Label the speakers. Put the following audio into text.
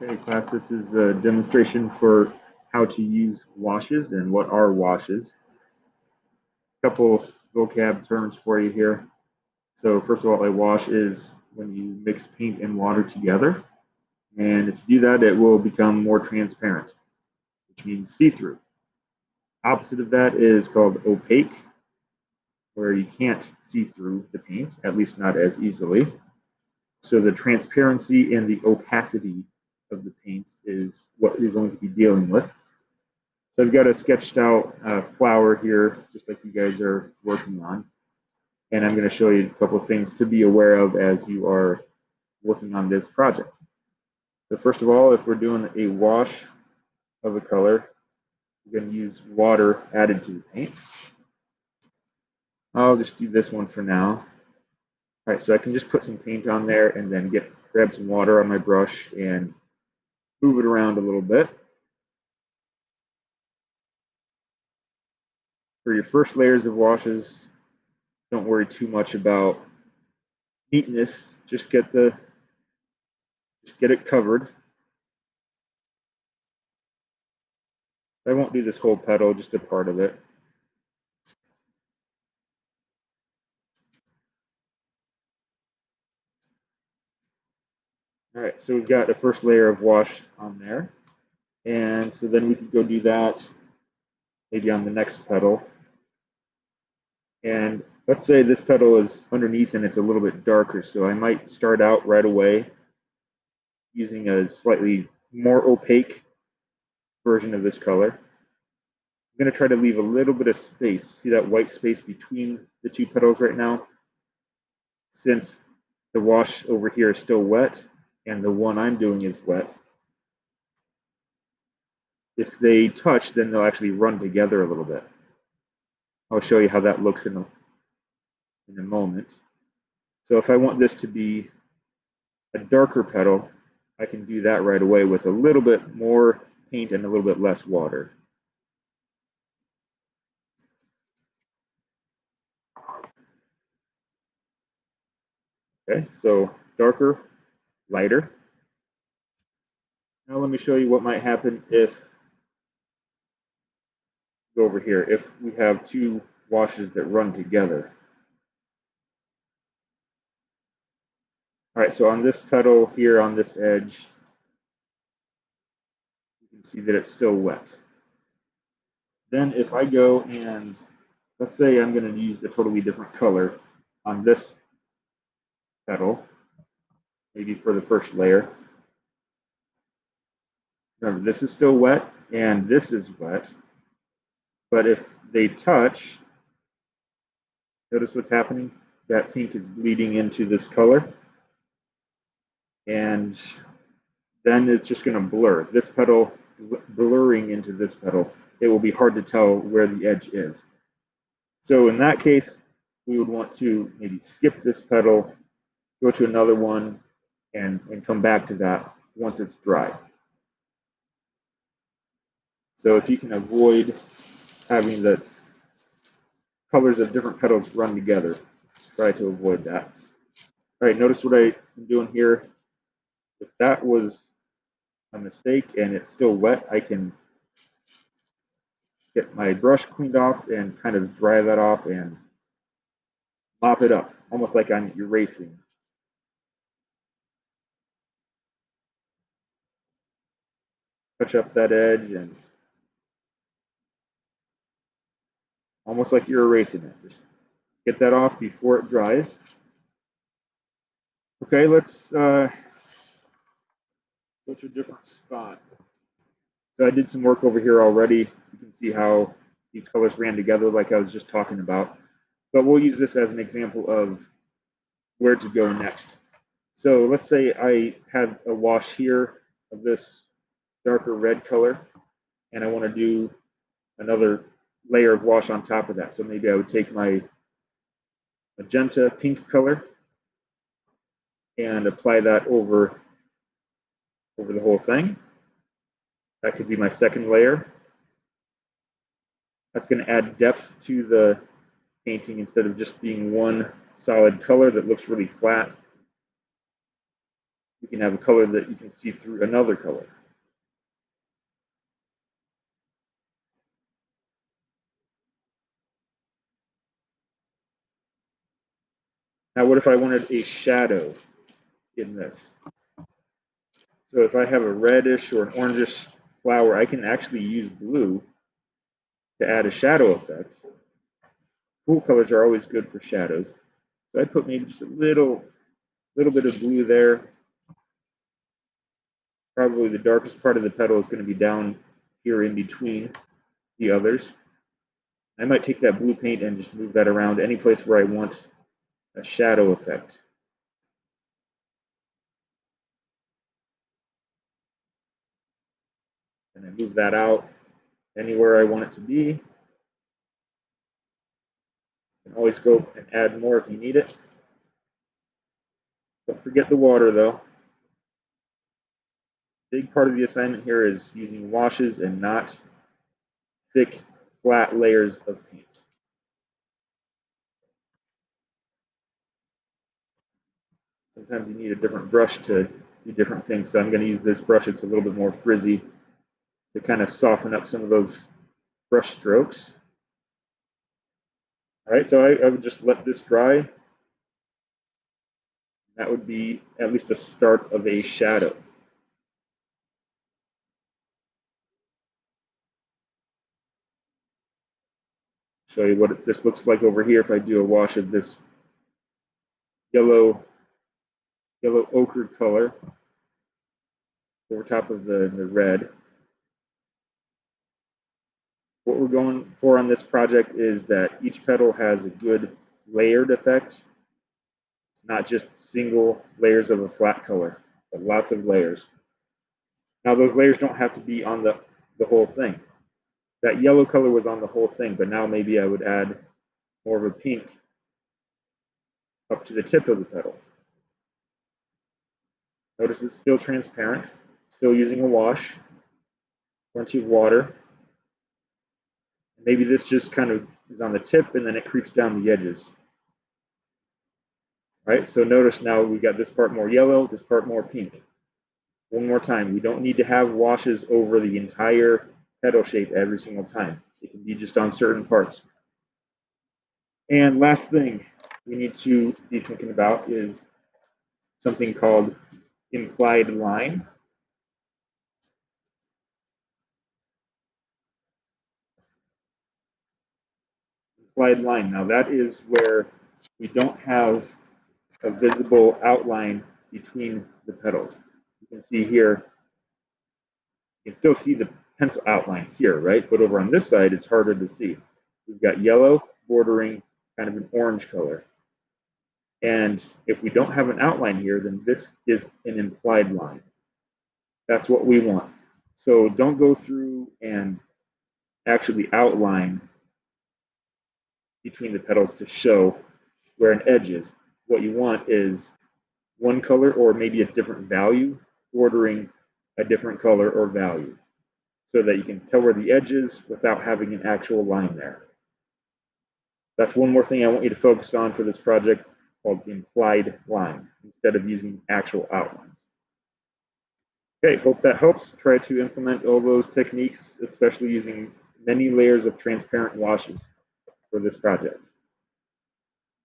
Speaker 1: Okay, class, this is a demonstration for how to use washes and what are washes. A couple vocab terms for you here. So first of all, a wash is when you mix paint and water together. And if you do that, it will become more transparent, which means see-through. Opposite of that is called opaque, where you can't see through the paint, at least not as easily. So the transparency and the opacity of the paint is what you're going to be dealing with. So I've got a sketched out flower here, just like you guys are working on. And I'm going to show you a couple of things to be aware of as you are working on this project. So first of all, if we're doing a wash of a color, we're going to use water added to the paint. I'll just do this one for now. All right, so I can just put some paint on there and then grab some water on my brush and move it around a little bit. For your first layers of washes, don't worry too much about neatness. Just get it covered. I won't do this whole petal, just a part of it. All right, so we've got the first layer of wash on there. And so then we could go do that maybe on the next petal. And let's say this petal is underneath and it's a little bit darker. So I might start out right away using a slightly more opaque version of this color. I'm going to try to leave a little bit of space. See that white space between the two petals right now? Since the wash over here is still wet and the one I'm doing is wet, if they touch, then they'll actually run together a little bit. I'll show you how that looks in a moment. So if I want this to be a darker petal, I can do that right away with a little bit more paint and a little bit less water. Okay, so darker, lighter. Now let me show you what might happen if, go over here, if we have two washes that run together. All right, so on this petal here on this edge, you can see that it's still wet. Then if I go and let's say I'm going to use a totally different color on this petal, maybe for the first layer. Remember, this is still wet and this is wet, but if they touch, notice what's happening? That pink is bleeding into this color, and then it's just going to blur. This petal blurring into this petal, it will be hard to tell where the edge is. So in that case, we would want to maybe skip this petal, go to another one, and come back to that once it's dry. So if you can avoid having the colors of different petals run together, try to avoid that. All right, notice what I'm doing here. If that was a mistake and it's still wet, I can get my brush cleaned off and kind of dry that off and mop it up, almost like I'm erasing. Touch up that edge and almost like you're erasing it. Just get that off before it dries. Okay, let's go to a different spot. So I did some work over here already. You can see how these colors ran together like I was just talking about. But we'll use this as an example of where to go next. So let's say I have a wash here of this darker red color, and I want to do another layer of wash on top of that. So maybe I would take my magenta pink color and apply that over the whole thing. That could be my second layer. That's going to add depth to the painting instead of just being one solid color that looks really flat. you can have a color that you can see through another color. Now, what if I wanted a shadow in this? So if I have a reddish or an orangish flower, I can actually use blue to add a shadow effect. Cool colors are always good for shadows. So I put maybe just a little bit of blue there. Probably the darkest part of the petal is going to be down here in between the others. I might take that blue paint and just move that around any place where I want a shadow effect. And I move that out anywhere I want it to be. You can always go and add more if you need it. Don't forget the water though. Big part of the assignment here is using washes and not thick, flat layers of paint. Sometimes you need a different brush to do different things. So I'm going to use this brush. It's a little bit more frizzy to kind of soften up some of those brush strokes. All right, so I would just let this dry. That would be at least a start of a shadow. Show you what this looks like over here if I do a wash of this yellow ochre color over top of the red. What we're going for on this project is that each petal has a good layered effect. It's not just single layers of a flat color, but lots of layers. Now those layers don't have to be on the whole thing. That yellow color was on the whole thing, but now maybe I would add more of a pink up to the tip of the petal. Notice it's still transparent, still using a wash, plenty of water. Maybe this just kind of is on the tip and then it creeps down the edges. Right, so notice now we got this part more yellow, this part more pink. One more time, we don't need to have washes over the entire petal shape every single time. It can be just on certain parts. And last thing we need to be thinking about is something called implied line. Implied line, now that is where we don't have a visible outline between the petals. You can see here, you can still see the pencil outline here, right? But over on this side, it's harder to see. We've got yellow bordering kind of an orange color. And if we don't have an outline here, then this is an implied line. That's what we want. So don't go through and actually outline between the petals to show where an edge is. What you want is one color or maybe a different value bordering a different color or value so that you can tell where the edge is without having an actual line there. That's one more thing I want you to focus on for this project, called the implied line, instead of using actual outlines. Okay, hope that helps. Try to implement all those techniques, especially using many layers of transparent washes for this project.